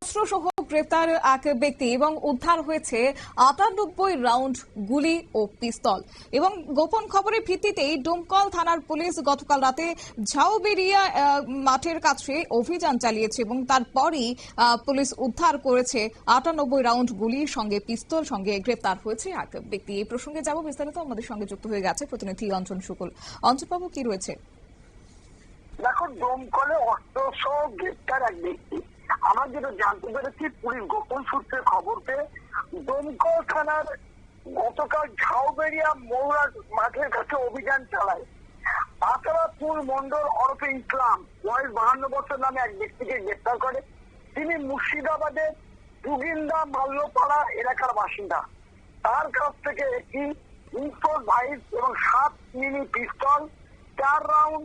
অস্ত্রসহ গ্রেপ্তার এক ব্যক্তি এবং উদ্ধার হয়েছে ৯৮ রাউন্ড গুলি ও পিস্তল। এবং গোপন খবরের ভিত্তিতেই ডোমকল থানার পুলিশ গতকাল রাতে ঝাউবেড়িয়া মাঠের কাছে অভিযান চালিয়েছে এবং তারপরই পুলিশ উদ্ধার করেছে ৯৮ রাউন্ড গুলির সঙ্গে পিস্তল সঙ্গে গ্রেপ্তার হয়েছে এক ব্যক্তি। এই প্রসঙ্গে যাব বিস্তারিত, আমাদের সঙ্গে যুক্ত হয়ে গেছে প্রতিনিধি অঞ্জন শুকুল। অঞ্জনবাবু, কি রয়েছে? দেখো, দমকলে অস্ত্রসহ গ্রেপ্তার এক ব্যক্তি। আমরা যেটা জানতে পেরেছি, পুলিশ গোপন সূত্রে খবর পেয়ে দমকল থানার গতকাল ঝাউবেড়িয়া মৌরা মাঠের কাছে অভিযান চালায়। আতারাপুর মন্ডল ওরফে ইসলাম, বয়স 52 বছর নামে এক ব্যক্তিকে গ্রেপ্তার করে। তিনি মুর্শিদাবাদের টুগিন্দা মাল্যপাড়া এলাকার বাসিন্দা। তার কাছ থেকে একটি 22 এবং 7 মিনি পিস্তল, 4 রাউন্ড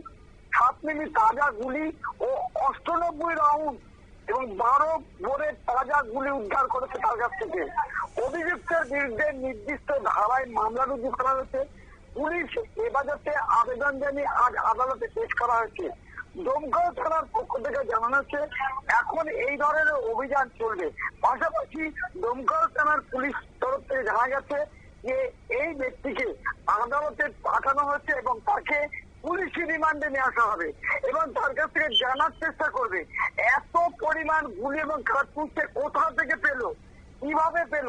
7 মিলি তাজা গুলি ও ৯৮ রাউন্ড এবং 12 বোরের তাজা গুলি উদ্ধার করেছে তার কাছ থেকে। অভিযুক্তের বিরুদ্ধে নির্দিষ্ট ধারায় মামলা রুজু করা হয়েছে। পুলিশ হেফাজতে আবেদন জানিয়ে আজ আদালতে পেশ করা হয়েছে। দমকল থানার পক্ষ থেকে জানানো হচ্ছে এখন এই ধরনের অভিযান চলবে। পাশাপাশি দমকল থানার পুলিশ তরফ থেকে জানা গেছে যে এই ব্যক্তিকে আদালতে পাঠানো হয়েছে এবং তাকে পুলিশি রিমান্ডে নিয়ে আসা হবে এবং তার কাছ থেকে জানার চেষ্টা করবে এত পরিমাণ গুলি এবং কার্তুজে কোথা থেকে পেল, কিভাবে পেল,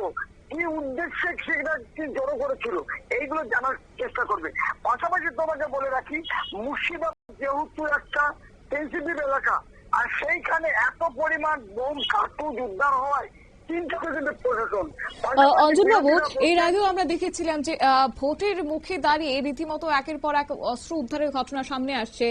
কি উদ্দেশ্যে সেটা কি জড়ো করেছিল, এইগুলো জানার চেষ্টা করবে। পাশাপাশি তোমাকে বলে রাখি, মুর্শিদাবাদ যেহেতু একটা সেন্সিটিভ এলাকা, আর সেইখানে এত পরিমাণ বোম কার্তুজ উদ্ধার হওয়ায় অঞ্জনবাবু, এর আগেও আমরা দেখেছিলাম যে ভোটের মুখে দাঁড়িয়ে রীতিমতো একের পর এক অস্ত্র উদ্ধারের ঘটনা সামনে আসছে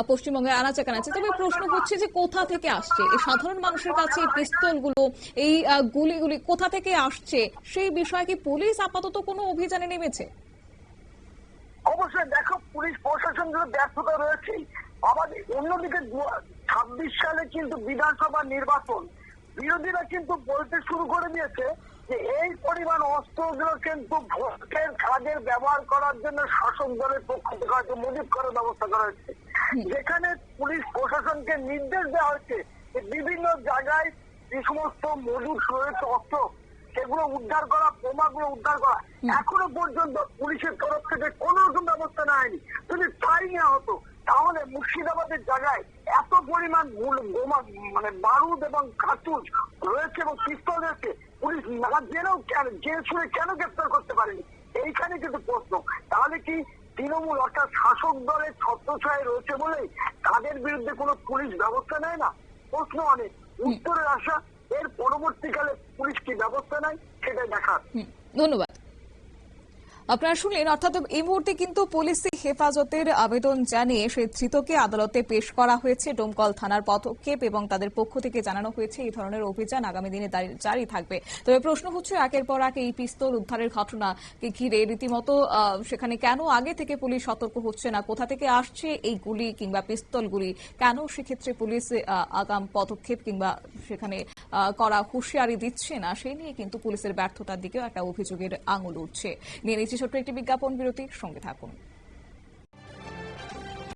পশ্চিমবঙ্গের আনাচে কানাচে। তবে প্রশ্ন হচ্ছে যে কোথা থেকে আসছে এই সাধারণ মানুষের কাছে এই পিস্তলগুলো, এই গুলিগুলি কোথা থেকে আসছে, সেই বিষয়ে কি পুলিশ আপাতত কোনো অভিযানে নেমেছে? অবশ্যই দেখো, পুলিশ প্রশাসনের ব্যর্থতা রয়েছে। আবার অন্যদিকে ২০২৬ সালে কিন্তু বিধানসভা নির্বাচন, বিরোধীরা কিন্তু বলতে শুরু করে দিয়েছে যে এই পরিমাণ অস্ত্রগুলো কিন্তু ভোটের কাজের ব্যবহার করার জন্য শাসক দলের পক্ষ থেকে হয়তো মজুত করার ব্যবস্থা করা হয়েছে। যেখানে পুলিশ প্রশাসনকে নির্দেশ দেওয়া হয়েছে যে বিভিন্ন জায়গায় যে সমস্ত মজুত রয়েছে অস্ত্র, সেগুলো উদ্ধার করা, বোমাগুলো উদ্ধার করা। এখনো পর্যন্ত পুলিশের তরফ থেকে কোন রকম ব্যবস্থা নেওয়া হয়নি। যদি তাই নেওয়া হতো তাহলে মুর্শিদাবাদের জায়গায় এত পরিমাণ বোমা মানে বারুদ এবং কার্তুজ রয়েছে এবং পিস্তল রয়েছে, পুলিশ না জেনেও জেনে শুনে কেন গ্রেপ্তার করতে পারেনি? এইখানে কিন্তু প্রশ্ন। তাহলে কি তৃণমূল অর্থাৎ শাসক দলের ছত্রছায়ায় রয়েছে বলেই তাদের বিরুদ্ধে কোনো পুলিশ ব্যবস্থা নেয় না? প্রশ্ন অনেক, উত্তরের আশা। এর পরবর্তীকালে পুলিশ কি ব্যবস্থা নেয় সেটাই দেখার। ধন্যবাদ। আপনারা শুনলেন, অর্থাৎ এই মুহূর্তে কিন্তু পুলিশি হেফাজতের আবেদন জানিয়ে সেই ধৃতকে আদালতে পেশ করা হয়েছে। ডোমকল থানার পদক্ষেপ এবং তাদের পক্ষ থেকে জানানো হয়েছে এই ধরনের অভিযান আগামী দিনে জারি থাকবে। তবে প্রশ্ন হচ্ছে একের পর এক এই পিস্তল উদ্ধারের ঘটনাকে ঘিরে রীতিমতো সেখানে কেন আগে থেকে পুলিশ সতর্ক হচ্ছে না, কোথা থেকে আসছে এই গুলি কিংবা পিস্তলগুলি, কেন সেক্ষেত্রে পুলিশ আগাম পদক্ষেপ কিংবা সেখানে করা হুঁশিয়ারি দিচ্ছে না, সেই নিয়ে কিন্তু পুলিশের ব্যর্থতার দিকেও একটা অভিযোগের আঙুল উঠছে। নিয়ে নিচ্ছি ছোট্ট একটি বিজ্ঞাপন বিরতির সঙ্গে থাকুন।